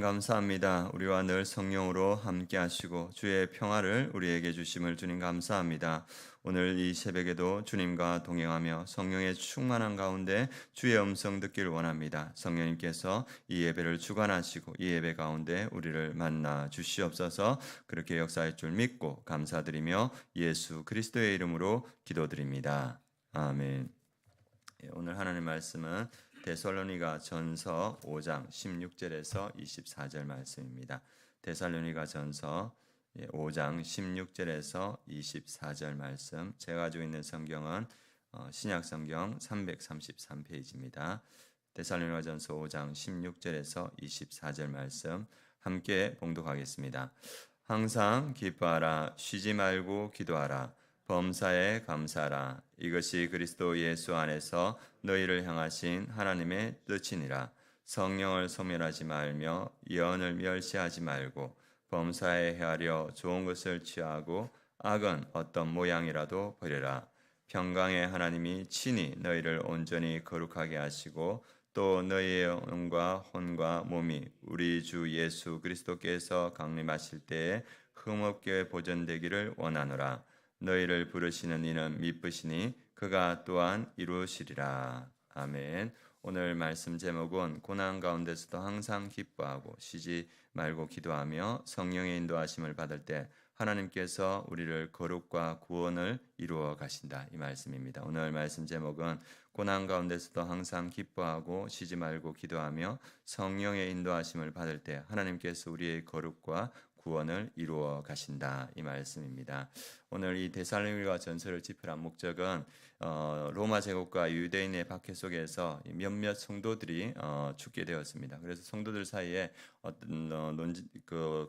감사합니다. 우리와 늘 성령으로 함께 하시고 주의 평화를 우리에게 주심을 주님 감사합니다. 오늘 이 새벽에도 주님과 동행하며 성령의 충만한 가운데 주의 음성 듣기를 원합니다. 성령님께서 이 예배를 주관하시고 이 예배 가운데 우리를 만나 주시옵소서. 그렇게 역사할 줄 믿고 감사드리며 예수 그리스도의 이름으로 기도드립니다. 아멘. 오늘 하나님 말씀은 데살로니가 전서 5장 16절에서 24절 말씀입니다. 데살로니가 전서 5장 16절에서 24절 말씀. 제가 가지고 있는 성경은 신약 성경 333페이지입니다. 데살로니가 전서 5장 16절에서 24절 말씀 함께 봉독하겠습니다. 항상 기뻐하라, 쉬지 말고 기도하라. 범사에 감사하라. 이것이 그리스도 예수 안에서 너희를 향하신 하나님의 뜻이니라. 성령을 소멸하지 말며 예언을 멸시하지 말고 범사에 헤아려 좋은 것을 취하고 악은 어떤 모양이라도 버려라. 평강의 하나님이 친히 너희를 온전히 거룩하게 하시고 또 너희의 영과 혼과 몸이 우리 주 예수 그리스도께서 강림하실 때에 흠없게 보존되기를 원하노라. 너희를 부르시는 이는 미쁘시니 그가 또한 이루시리라. 아멘. 오늘 말씀 제목은 고난 가운데서도 항상 기뻐하고 쉬지 말고 기도하며 성령의 인도하심을 받을 때 하나님께서 우리를 거룩과 구원을 이루어 가신다. 이 말씀입니다. 오늘 말씀 제목은 고난 가운데서도 항상 기뻐하고 쉬지 말고 기도하며 성령의 인도하심을 받을 때 하나님께서 우리의 거룩과 구원을 이루어 가신다. 이 말씀입니다. 오늘 이 데살로니가 전서를 집필한 목적은 로마 제국과 유대인의 박해 속에서 몇몇 성도들이 죽게 되었습니다. 그래서 성도들 사이에 어떤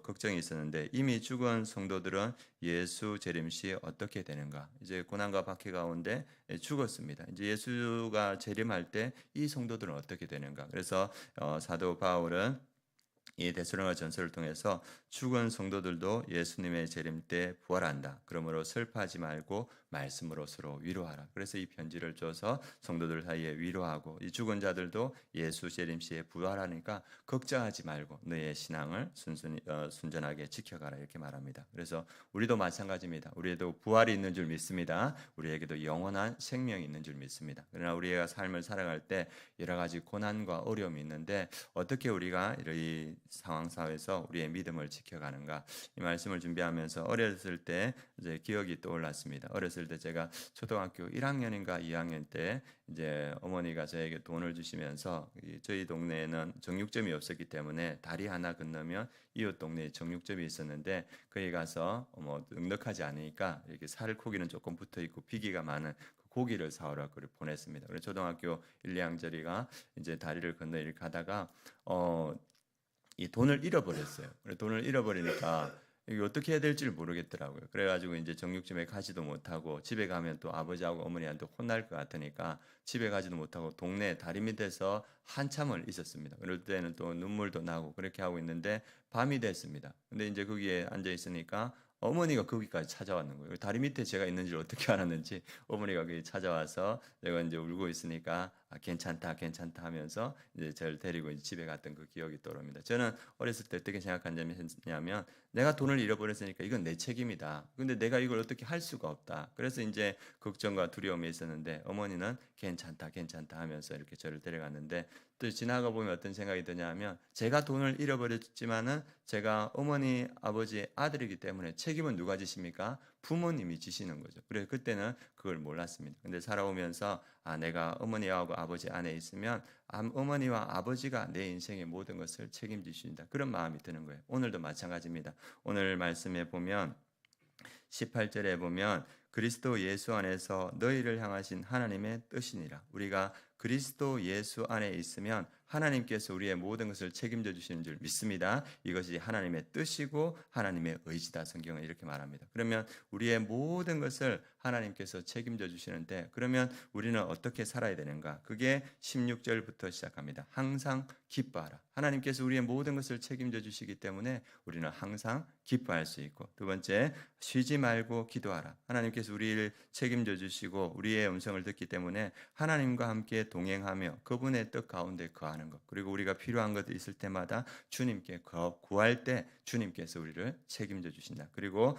걱정이 있었는데 이미 죽은 성도들은 예수 재림 시 어떻게 되는가? 이제 고난과 박해 가운데 죽었습니다. 이제 예수가 재림할 때 이 성도들은 어떻게 되는가? 그래서 사도 바울은 이 데살로니가 전서를 통해서 죽은 성도들도 예수님의 재림 때 부활한다. 그러므로 슬퍼하지 말고 말씀으로 서로 위로하라. 그래서 이 편지를 줘서 성도들 사이에 위로하고 이 죽은 자들도 예수 재림 시에 부활하니까 걱정하지 말고 너의 신앙을 순전하게 지켜가라 이렇게 말합니다. 그래서 우리도 마찬가지입니다. 우리에도 부활이 있는 줄 믿습니다. 우리에게도 영원한 생명이 있는 줄 믿습니다. 그러나 우리가 삶을 살아갈 때 여러 가지 고난과 어려움이 있는데 어떻게 우리가 이 상황 사회에서 우리의 믿음을 지켜가는가 이 말씀을 준비하면서 어렸을 때 이제 기억이 떠올랐습니다. 어렸을 때 제가 초등학교 1학년인가 2학년 때 이제 어머니가 저에게 돈을 주시면서 저희 동네에는 정육점이 없었기 때문에 다리 하나 건너면 이웃 동네에 정육점이 있었는데 거기 가서 넉넉하지 않으니까 이렇게 살코기는 조금 붙어 있고 비기가 많은 고기를 사오라고 보냈습니다. 그래서 초등학교 1, 2학년짜리가 이제 다리를 건너 이렇게 가다가 이 돈을 잃어버렸어요. 돈을 잃어버리니까 이게 어떻게 해야 될지를 모르겠더라고요. 그래가지고 이제 정육점에 가지도 못하고 집에 가면 또 아버지하고 어머니한테 혼날 것 같으니까 집에 가지도 못하고 동네 다리 밑에서 한참을 있었습니다. 그럴 때는 또 눈물도 나고 그렇게 하고 있는데 밤이 됐습니다. 근데 이제 거기에 앉아 있으니까 어머니가 거기까지 찾아왔는 거예요. 다리 밑에 제가 있는지를 어떻게 알았는지 어머니가 거기 찾아와서 내가 이제 울고 있으니까 괜찮다, 괜찮다 하면서 이제 저를 데리고 이제 집에 갔던 그 기억이 떠오릅니다. 저는 어렸을 때 어떻게 생각했냐면 내가 돈을 잃어버렸으니까 이건 내 책임이다. 근데 내가 이걸 어떻게 할 수가 없다. 그래서 이제 걱정과 두려움이 있었는데 어머니는 괜찮다, 괜찮다 하면서 이렇게 저를 데려갔는데 또 지나가 보면 어떤 생각이 드냐면 제가 돈을 잃어버렸지만은 제가 어머니, 아버지, 아들이기 때문에 책임은 누가 지십니까? 부모님이 지시는 거죠. 그래서 그때는 그걸 몰랐습니다. 근데 살아오면서 내가 어머니하고 아버지 안에 있으면 어머니와 아버지가 내 인생의 모든 것을 책임지신다. 그런 마음이 드는 거예요. 오늘도 마찬가지입니다. 오늘 말씀에 보면 18절에 보면 그리스도 예수 안에서 너희를 향하신 하나님의 뜻이니라. 우리가 그리스도 예수 안에 있으면 하나님께서 우리의 모든 것을 책임져 주시는 줄 믿습니다. 이것이 하나님의 뜻이고 하나님의 의지다. 성경은 이렇게 말합니다. 그러면 우리의 모든 것을 하나님께서 책임져 주시는데 그러면 우리는 어떻게 살아야 되는가? 그게 16절부터 시작합니다. 항상 기뻐하라. 하나님께서 우리의 모든 것을 책임져 주시기 때문에 우리는 항상 기뻐할 수 있고 두 번째 쉬지 말고 기도하라. 하나님께서 우리를 책임져 주시고 우리의 음성을 듣기 때문에 하나님과 함께 동행하며 그분의 뜻 가운데 거하는 것, 그리고 우리가 필요한 것이 있을 때마다 주님께 구할 때 주님께서 우리를 책임져 주신다. 그리고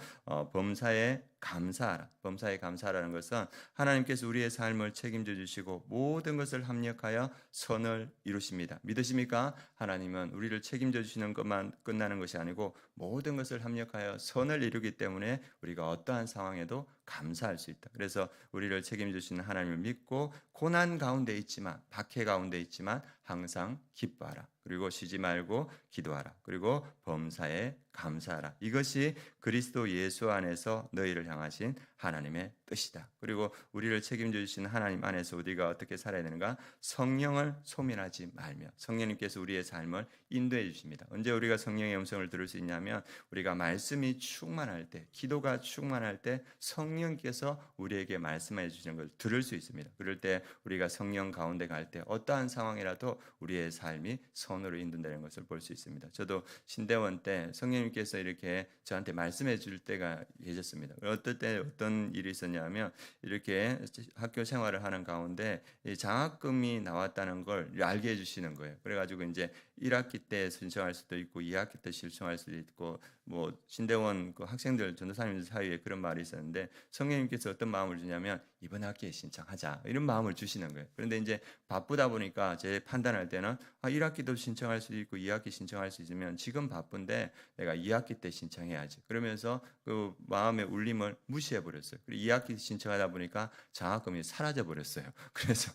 범사에 감사하라. 범사에 감사하라는 것은 하나님께서 우리의 삶을 책임져 주시고 모든 것을 합력하여 선을 이루십니다. 믿으십니까? 하나님은 우리를 책임져 주시는 것만 끝나는 것이 아니고 모든 것을 합력하여 선을 이루기 때문에 우리가 어떠한 상황에도 감사할 수 있다. 그래서 우리를 책임져 주시는 하나님을 믿고 고난 가운데 있지만, 박해 가운데 있지만 항상 기뻐하라. 그리고 쉬지 말고 기도하라. 그리고 범사에 감사하라. 이것이 그리스도 예수 안에서 너희를 향하신 하나님의 뜻이다. 그리고 우리를 책임져 주시는 하나님 안에서 우리가 어떻게 살아야 되는가? 성령을 소멸하지 말며, 성령님께서 우리의 삶을 인도해 주십니다. 언제 우리가 성령의 음성을 들을 수 있냐면 우리가 말씀이 충만할 때, 기도가 충만할 때 성령께서 우리에게 말씀해 주시는 걸 들을 수 있습니다. 그럴 때 우리가 성령 가운데 갈 때 어떠한 상황이라도 우리의 삶이 선으로 인도된다는 것을 볼 수 있습니다. 저도 신대원 때 성령님께서 이렇게 저한테 말씀해 줄 때가 계셨습니다. 어떨 때 어떤 일이 있었냐면 이렇게 학교 생활을 하는 가운데 장학금이 나왔다는 걸 알게 해주시는 거예요. 그래가지고 이제 1학기 때 신청할 수도 있고 2학기 때 신청할 수도 있고, 뭐 신대원 그 학생들 전도사님들 사이에 그런 말이 있었는데 성령님께서 어떤 마음을 주냐면 이번 학기에 신청하자, 이런 마음을 주시는 거예요. 그런데 이제 바쁘다 보니까 제 판단할 때는 1학기도 신청할 수 있고 2학기 신청할 수 있으면 지금 바쁜데 내가 2학기 때 신청해야지, 그러면서 그 마음의 울림을 무시해 버렸어요. 그리고 2학기 신청하다 보니까 장학금이 사라져 버렸어요. 그래서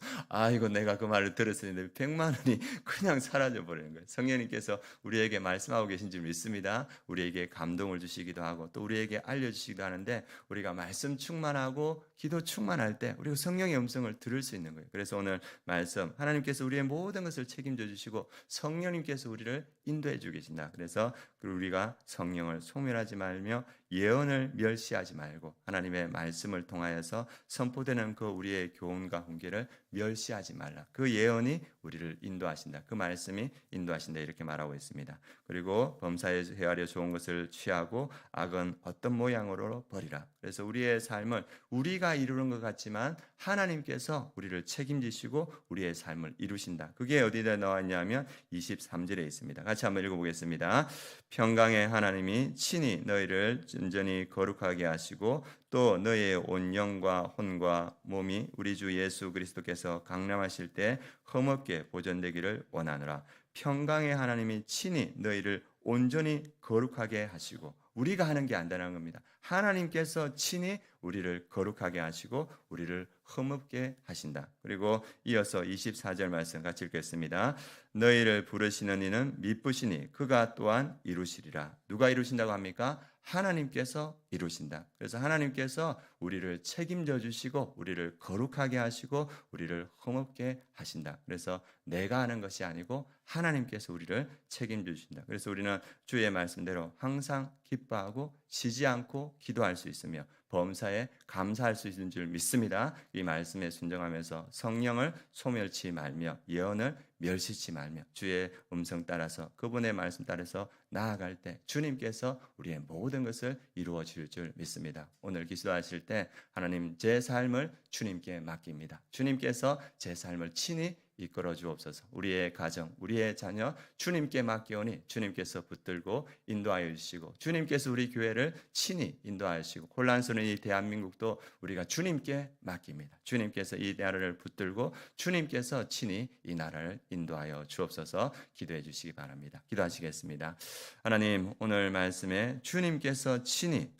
이거 내가 그 말을 들었었는데 100만 원이 그냥 사라져 버리는 거예요. 성령님께서 우리에게 말씀하고 계신 줄 믿습니다. 우리에게 감동을 주시기도 하고 또 우리에게 알려주시기도 하는데, 우리가 말씀 충만하고 기도 충만할 때 우리가 성령의 음성을 들을 수 있는 거예요. 그래서 오늘 말씀, 하나님께서 우리의 모든 것을 책임져 주시고 성령님께서 우리를 인도해 주고 계신다. 그래서 우리가 성령을 소멸하지 말며 예언을 멸시하지 말고 하나님의 말씀을 통하여서 선포되는 그 우리의 교훈과 훈계를 멸시하지 말라. 그 예언이 우리를 인도하신다. 그 말씀이 인도하신다. 이렇게 말하고 있습니다. 그리고 범사에 헤아려 좋은 것을 취하고 악은 어떤 모양으로 버리라. 그래서 우리의 삶을 우리가 이루는 것 같지만 하나님께서 우리를 책임지시고 우리의 삶을 이루신다. 그게 어디다 나왔냐면 23절에 있습니다. 같이 한번 읽어보겠습니다. 평강의 하나님이 친히 너희를 온전히 거룩하게 하시고 또 너희의 온 영과 혼과 몸이 우리 주 예수 그리스도께서 강림하실 때 흠없게 보존되기를 원하노라. 평강의 하나님이 친히 너희를 온전히 거룩하게 하시고, 우리가 하는 게 아니라는 겁니다. 하나님께서 친히 우리를 거룩하게 하시고 우리를 흠없게 하신다. 그리고 이어서 24절 말씀 같이 읽겠습니다. 너희를 부르시는 이는 미쁘시니 그가 또한 이루시리라. 누가 이루신다고 합니까? 하나님께서 이루신다. 그래서 하나님께서 우리를 책임져 주시고 우리를 거룩하게 하시고 우리를 흠없게 하신다. 그래서 내가 하는 것이 아니고 하나님께서 우리를 책임져 주신다. 그래서 우리는 주의 말씀대로 항상 기뻐하고 쉬지 않고 기도할 수 있으며 범사에 감사할 수 있는 줄 믿습니다. 이 말씀에 순종하면서 성령을 소멸치 말며 예언을 멸시치 말며 주의 음성 따라서, 그분의 말씀 따라서 나아갈 때 주님께서 우리의 모든 것을 이루어 주실 줄 믿습니다. 오늘 기도하실 때 하나님, 제 삶을 주님께 맡깁니다. 주님께서 제 삶을 친히 이끌어 주옵소서. 우리의 가정, 우리의 자녀 주님께 맡기오니 주님께서 붙들고 인도하여 주시고 주님께서 우리 교회를 친히 인도하시고 혼란스러운 이 대한민국도 우리가 주님께 맡깁니다. 주님께서 이 나라를 붙들고 주님께서 친히 이 나라를 인도하여 주옵소서. 기도해 주시기 바랍니다. 기도하시겠습니다. 하나님, 오늘 말씀에 주님께서 친히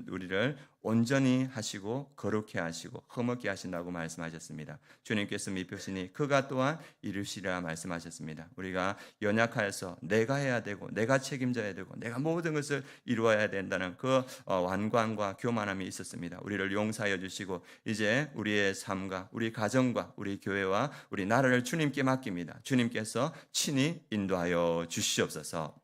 우리를 온전히 하시고 거룩해 하시고 흠없게 하신다고 말씀하셨습니다. 주님께서 미쁘시니 그가 또한 이루시리라 말씀하셨습니다. 우리가 연약하여서 내가 해야 되고 내가 책임져야 되고 내가 모든 것을 이루어야 된다는 그 완관과 교만함이 있었습니다. 우리를 용서하여 주시고 이제 우리의 삶과 우리 가정과 우리 교회와 우리 나라를 주님께 맡깁니다. 주님께서 친히 인도하여 주시옵소서.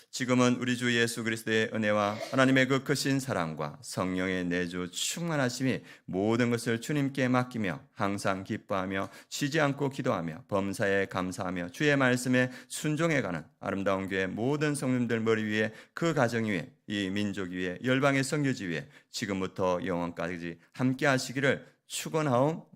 지금은 우리 주 예수 그리스도의 은혜와 하나님의 그 크신 사랑과 성령의 내주 충만하심이 모든 것을 주님께 맡기며 항상 기뻐하며 쉬지 않고 기도하며 범사에 감사하며 주의 말씀에 순종해가는 아름다운 교회 모든 성도들 머리 위에, 그 가정 위에, 이 민족 위에, 열방의 성교지 위에 지금부터 영원까지 함께 하시기를 축원하옵.